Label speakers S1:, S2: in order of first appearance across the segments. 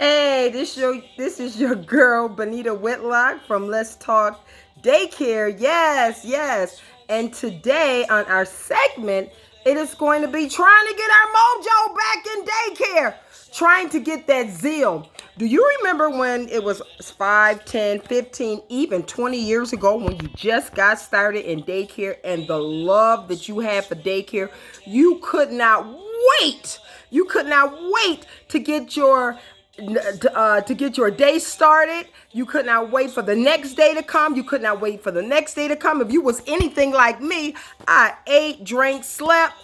S1: Hey, this is your girl Benita Whitlock from Let's Talk Daycare. Yes, yes. And today on our segment, it is going to be trying to get our mojo back in daycare, trying to get that zeal. Do you remember when it was 5, 10, 15, even 20 years ago when you just got started in daycare and the love that you had for daycare? You could not wait. You could not wait to get your day started. You could not wait for the next day to come. You could not wait for the next day to come. If you was anything like me, I ate, drank, slept.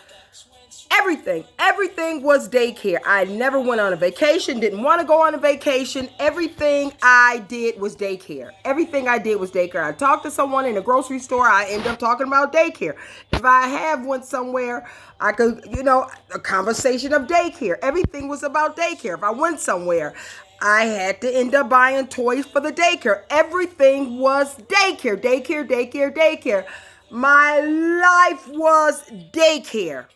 S1: Everything was daycare. I never went on a vacation, didn't want to go on a vacation. Everything I did was daycare. Everything I did was daycare. I talked to someone in a grocery store, I end up talking about daycare. If I have went somewhere, I could, a conversation of daycare. Everything was about daycare. If I went somewhere, I had to end up buying toys for the daycare. Everything was daycare, daycare, daycare, daycare. My life was daycare.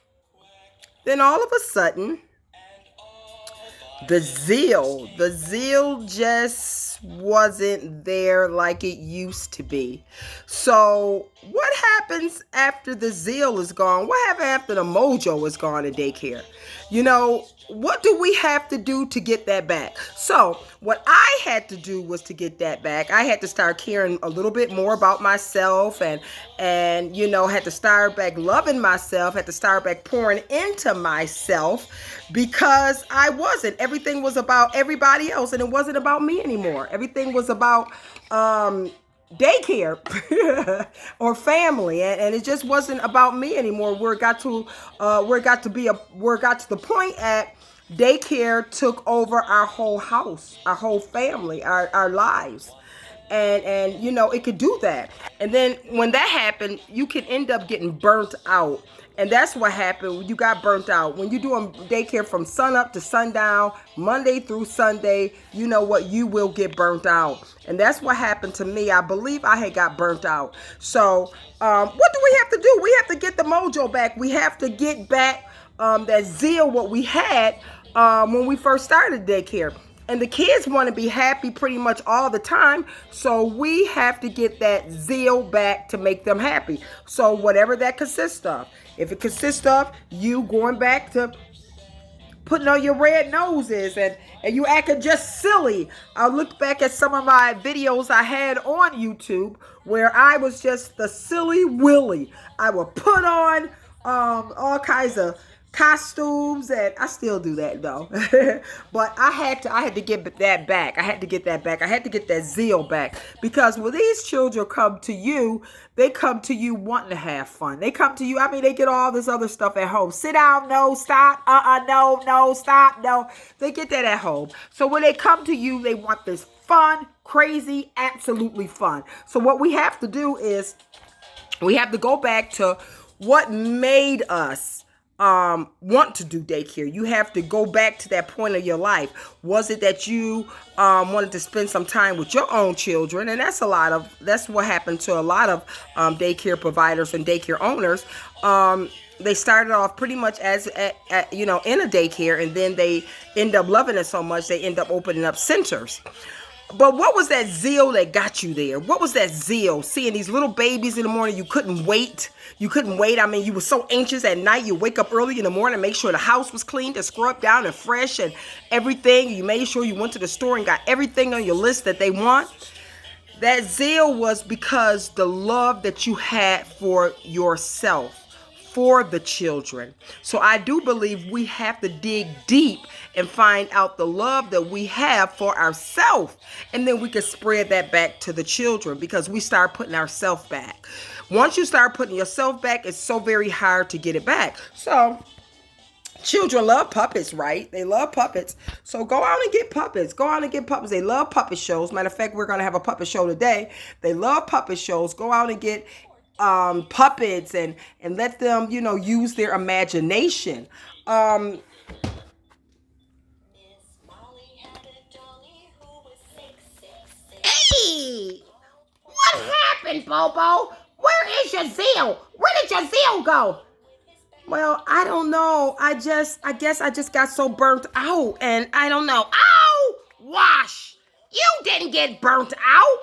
S1: Then all of a sudden, the zeal just wasn't there like it used to be. So what happens after the zeal is gone? What happens after the mojo is gone in daycare? What do we have to do to get that back? So what I had to do was to get that back. I had to start caring a little bit more about myself and had to start back loving myself, had to start back pouring into myself because I wasn't. Everything was about everybody else and it wasn't about me anymore. Everything was about daycare or family, and it just wasn't about me anymore. Where it got to the point at daycare took over our whole house, our whole family, our lives. And it could do that. And then when that happened, you can end up getting burnt out. And that's what happened when you got burnt out. When you're doing daycare from sun up to sundown, Monday through Sunday, you know what? You will get burnt out. And that's what happened to me. I believe I had got burnt out. So what do we have to do? We have to get the mojo back. We have to get back that zeal, what we had when we first started daycare. And the kids want to be happy pretty much all the time. So we have to get that zeal back to make them happy. So whatever that consists of. If it consists of you going back to putting on your red noses and you acting just silly. I looked back at some of my videos I had on YouTube where I was just the silly Willy. I would put on all kinds of costumes, and I still do that though. But I had to get that back. I had to get that back. I had to get that zeal back because when these children come to you, they come to you wanting to have fun. They come to you. I mean, they get all this other stuff at home. Sit down, no, stop, no, stop, no. They get that at home. So when they come to you, they want this fun, crazy, absolutely fun. So what we have to do is we have to go back to what made us want to do daycare. You have to go back to that point of your life. Was it that you wanted to spend some time with your own children? And that's what happened to a lot of daycare providers and daycare owners. They started off pretty much as in a daycare, and then they end up loving it so much they end up opening up centers. But what was that zeal that got you there? What was that zeal? Seeing these little babies in the morning, you couldn't wait. You couldn't wait. I mean, you were so anxious at night. You wake up early in the morning, make sure the house was clean and scrubbed down and fresh and everything. You made sure you went to the store and got everything on your list that they want. That zeal was because the love that you had for yourself, for the children. So I do believe we have to dig deep and find out the love that we have for ourselves. And then we can spread that back to the children because we start putting ourselves back. Once you start putting yourself back, it's so very hard to get it back. So children love puppets, right? They love puppets. So go out and get puppets. Go out and get puppets. They love puppet shows. Matter of fact, we're going to have a puppet show today. They love puppet shows. Go out and get puppets and let them, use their imagination. Hey, what happened, Bobo? Where is your zeal? Where did your zeal go? Well, I don't know. I guess I just got so burnt out, and I don't know. Ow! You didn't get burnt out.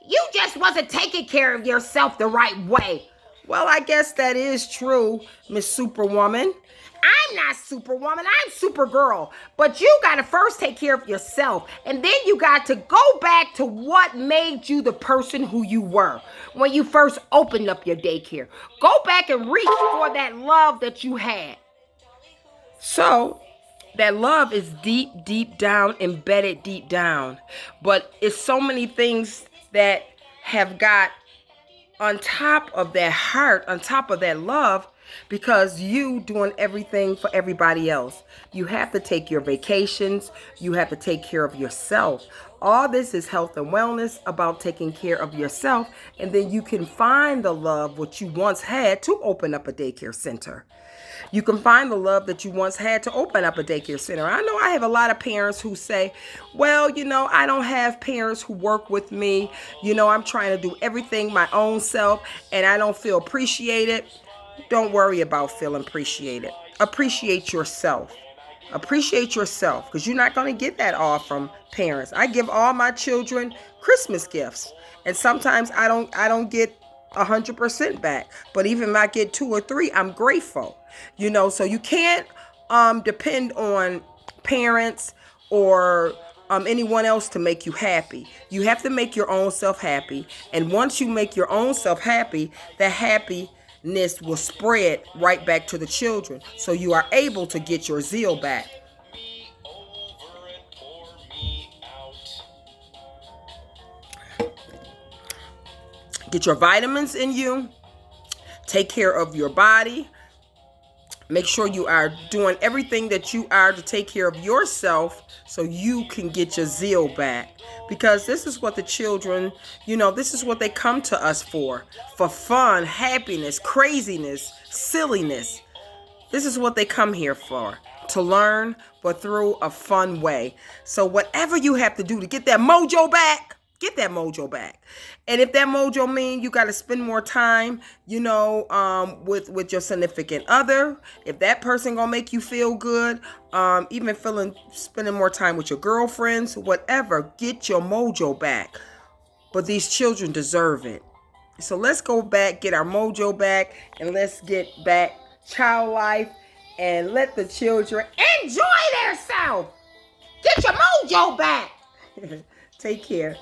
S1: You just wasn't taking care of yourself the right way. Well, I guess that is true, Miss Superwoman. I'm not Superwoman, I'm Supergirl. But you got to first take care of yourself. And then you got to go back to what made you the person who you were when you first opened up your daycare. Go back and reach for that love that you had. So, that love is deep, deep down, embedded deep down. But it's so many things that have got on top of that heart, on top of that love, because you doing everything for everybody else. You have to take your vacations. You have to take care of yourself. All this is health and wellness, about taking care of yourself. And then you can find the love what you once had to open up a daycare center. You can find the love that you once had to open up a daycare center. I know I have a lot of parents who say, well, I don't have parents who work with me. I'm trying to do everything my own self and I don't feel appreciated. Don't worry about feeling appreciated. Appreciate yourself. Appreciate yourself, because you're not going to get that all from parents. I give all my children Christmas gifts, and sometimes I don't get 100% back. But even if I get 2 or 3, I'm grateful. So you can't depend on parents or anyone else to make you happy. You have to make your own self happy. And once you make your own self happy, that happiness will spread right back to the children. So you are able to get your zeal back. Get your vitamins in you. Take care of your body. Make sure you are doing everything that you are to take care of yourself so you can get your zeal back. Because this is what the children, this is what they come to us for fun, happiness, craziness, silliness. This is what they come here for, to learn, but through a fun way. So whatever you have to do to get that mojo back, get that mojo back. And if that mojo means you got to spend more time, with your significant other, if that person gonna make you feel good, even spending more time with your girlfriends, whatever, get your mojo back. But these children deserve it. So let's go back, get our mojo back, and let's get back child life and let the children enjoy themselves. Get your mojo back. Take care.